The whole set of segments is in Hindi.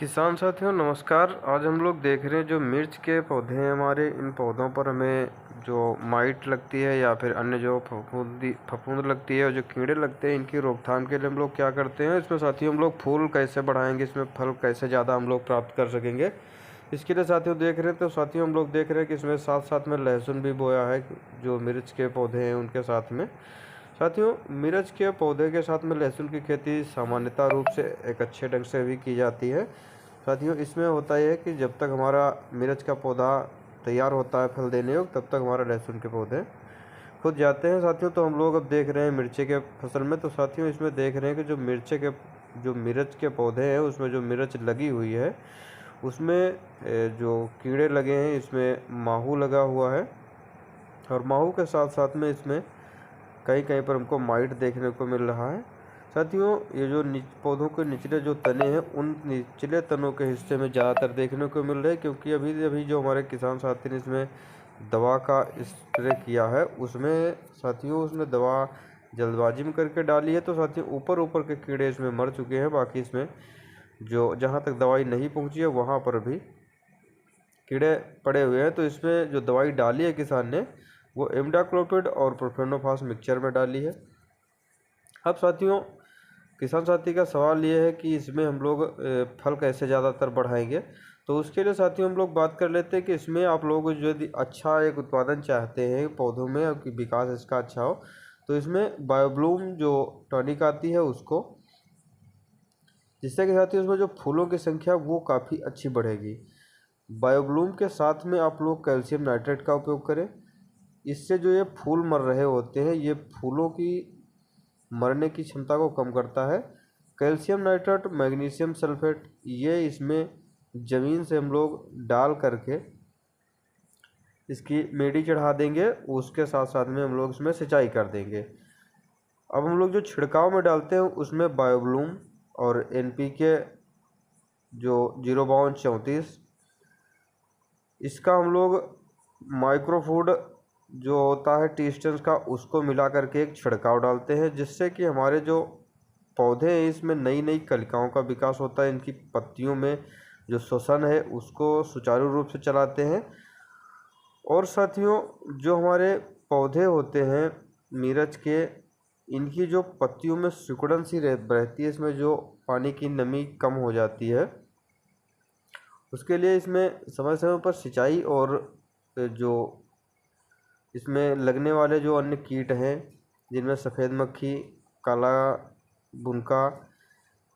किसान साथियों नमस्कार। आज हम लोग देख रहे हैं जो मिर्च के पौधे हैं हमारे, इन पौधों पर हमें जो माइट लगती है या फिर अन्य जो फफूंद लगती है और जो कीड़े लगते हैं, इनकी रोकथाम के लिए हम लोग क्या करते हैं। इसमें साथियों हम लोग फूल कैसे बढ़ाएंगे, इसमें फल कैसे ज़्यादा हम लोग प्राप्त कर सकेंगे, इसके लिए साथियों देख रहे हैं। तो साथियों हम लोग देख रहे हैं कि इसमें साथ साथ में लहसुन भी बोया है, जो मिर्च के पौधे हैं उनके साथ में। साथियों मिर्च के पौधे के साथ में लहसुन की खेती सामान्यतः रूप से एक अच्छे ढंग से भी की जाती है। साथियों इसमें होता है कि जब तक हमारा मिर्च का पौधा तैयार होता है फल देने योग्य, तब तक हमारा लहसुन के पौधे खुद जाते हैं। साथियों तो हम लोग अब देख रहे हैं मिर्ची के फसल में, तो साथियों इसमें देख रहे हैं कि जो मिर्च के पौधे हैं उसमें जो मिर्च लगी हुई है उसमें जो कीड़े लगे हैं, इसमें माहू लगा हुआ है और माहू के साथ साथ में इसमें कहीं कहीं पर हमको माइट देखने को मिल रहा है। साथियों ये जो पौधों के निचले जो तने हैं, उन निचले तनों के हिस्से में ज़्यादातर देखने को मिल रहे हैं, क्योंकि अभी अभी जो हमारे किसान साथी ने इसमें दवा का स्प्रे किया है, उसमें साथियों उसने दवा जल्दबाजी में करके डाली है। तो साथियों ऊपर ऊपर के कीड़े इसमें मर चुके हैं, बाकी इसमें जो जहाँ तक दवाई नहीं पहुँची है वहाँ पर भी कीड़े पड़े हुए हैं। तो इसमें जो दवाई डाली है किसान ने, वो इमिडाक्लोपिड और प्रोफेनोफास मिक्सचर में डाली है। अब साथियों किसान साथी का सवाल ये है कि इसमें हम लोग फल कैसे ज़्यादातर बढ़ाएंगे। तो उसके लिए साथियों हम लोग बात कर लेते हैं कि इसमें आप लोग जो यदि अच्छा एक उत्पादन चाहते हैं पौधों में और कि विकास इसका अच्छा हो, तो इसमें बायोब्लूम जो टॉनिक आती है उसको, जिससे कि साथियों उसमें जो फूलों की संख्या वो काफ़ी अच्छी बढ़ेगी। बायोब्लूम के साथ में आप लोग कैल्शियम नाइट्रेट का उपयोग करें। इससे जो ये फूल मर रहे होते हैं, ये फूलों की मरने की क्षमता को कम करता है। कैल्शियम नाइट्रेट, मैग्नीशियम सल्फेट, ये इसमें ज़मीन से हम लोग डाल करके इसकी मेडी चढ़ा देंगे, उसके साथ साथ में हम लोग इसमें सिंचाई कर देंगे। अब हम लोग जो छिड़काव में डालते हैं उसमें बायोब्लूम और NPK जो 05234, इसका हम लोग माइक्रोफूड जो होता है टीस्टेंस का, उसको मिला करके एक छिड़काव डालते हैं, जिससे कि हमारे जो पौधे हैं इसमें नई नई कलिकाओं का विकास होता है। इनकी पत्तियों में जो श्वसन है उसको सुचारू रूप से चलाते हैं। और साथियों जो हमारे पौधे होते हैं मिर्च के, इनकी जो पत्तियों में सिकुड़न सी रहती है, इसमें जो पानी की नमी कम हो जाती है, उसके लिए इसमें समय समय पर सिंचाई और जो इसमें लगने वाले जो अन्य कीट हैं, जिनमें सफ़ेद मक्खी, काला बुनका,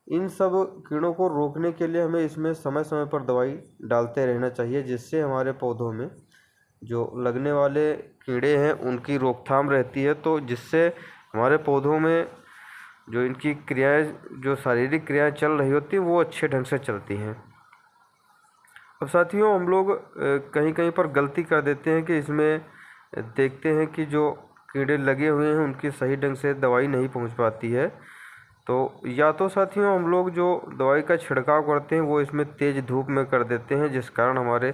इन सब कीड़ों को रोकने के लिए हमें इसमें समय समय पर दवाई डालते रहना चाहिए, जिससे हमारे पौधों में जो लगने वाले कीड़े हैं उनकी रोकथाम रहती है। तो जिससे हमारे पौधों में जो इनकी क्रियाएं, जो शारीरिक क्रियाएं चल रही होती हैं, वो अच्छे ढंग से चलती हैं। अब साथियों हम लोग कहीं कहीं पर गलती कर देते हैं कि इसमें देखते हैं कि जो कीड़े लगे हुए हैं उनकी सही ढंग से दवाई नहीं पहुंच पाती है। तो या तो साथियों हम लोग जो दवाई का छिड़काव करते हैं वो इसमें तेज़ धूप में कर देते हैं, जिस कारण हमारे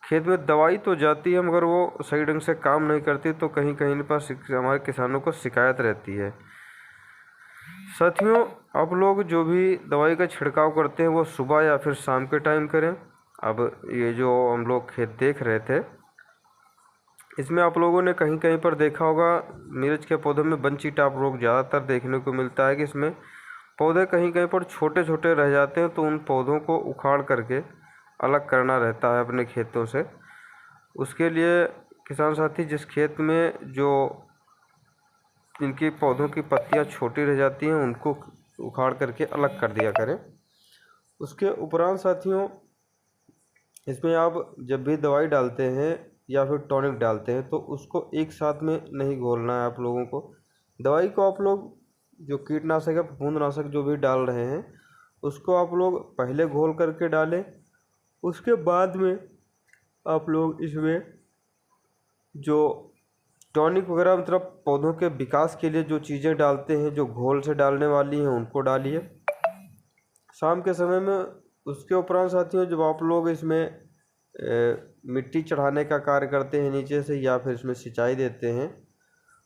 खेत में दवाई तो जाती है मगर वो सही ढंग से काम नहीं करती, तो कहीं कहीं पर हमारे किसानों को शिकायत रहती है। साथियों आप लोग जो भी दवाई का छिड़काव करते हैं वो सुबह या फिर शाम के टाइम करें। अब ये जो हम लोग खेत देख रहे थे, इसमें आप लोगों ने कहीं कहीं पर देखा होगा मिर्च के पौधों में बंची टाप रोग ज़्यादातर देखने को मिलता है कि इसमें पौधे कहीं कहीं पर छोटे छोटे रह जाते हैं, तो उन पौधों को उखाड़ करके अलग करना रहता है अपने खेतों से। उसके लिए किसान साथी जिस खेत में जो इनकी पौधों की पत्तियां छोटी रह जाती हैं उनको उखाड़ करके अलग कर दिया करें। उसके उपरांत साथियों इसमें आप जब भी दवाई डालते हैं या फिर टॉनिक डालते हैं, तो उसको एक साथ में नहीं घोलना है आप लोगों को। दवाई को आप लोग जो कीटनाशक या फफूंदनाशक जो भी डाल रहे हैं उसको आप लोग पहले घोल करके डालें। उसके बाद में आप लोग इसमें जो टॉनिक वगैरह, मतलब पौधों के विकास के लिए जो चीज़ें डालते हैं जो घोल से डालने वाली हैं उनको डालिए शाम के समय में। उसके उपरांत साथियों जब आप लोग इसमें मिट्टी चढ़ाने का कार्य करते हैं नीचे से या फिर इसमें सिंचाई देते हैं,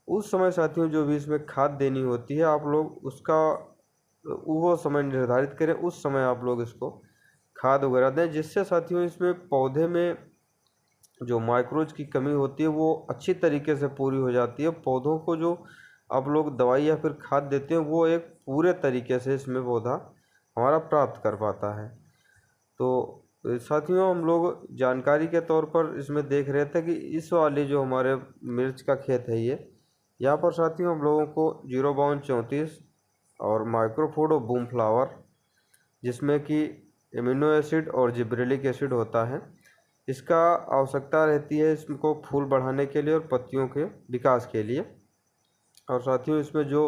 उस समय साथियों जो भी इसमें खाद देनी होती है आप लोग उसका वो समय निर्धारित करें, उस समय आप लोग इसको खाद वगैरह दें, जिससे साथियों इसमें पौधे में जो माइक्रोज की कमी होती है वो अच्छी तरीके से पूरी हो जाती है। पौधों को जो आप लोग दवाई या फिर खाद देते हैं वो एक पूरे तरीके से इसमें पौधा हमारा प्राप्त कर पाता है। तो साथियों हम लोग जानकारी के तौर पर इसमें देख रहे थे कि इस वाले जो हमारे मिर्च का खेत है ये, यहाँ पर साथियों हम लोगों को 05234 और माइक्रोफूड और बूम फ्लावर, जिसमें कि एमिनो एसिड और जिब्रेलिक एसिड होता है, इसका आवश्यकता रहती है इसको फूल बढ़ाने के लिए और पत्तियों के विकास के लिए। और साथियों इसमें जो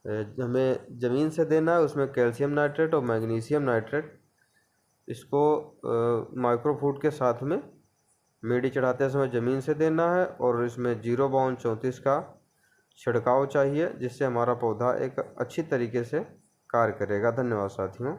हमें ज़मीन से देना है उसमें कैल्शियम नाइट्रेट और मैग्नीशियम नाइट्रेट, इसको माइक्रोफूड के साथ में मेड़ी चढ़ाते समय ज़मीन से देना है। और इसमें 05234 का छिड़काव चाहिए, जिससे हमारा पौधा एक अच्छी तरीके से कार्य करेगा। धन्यवाद साथियों।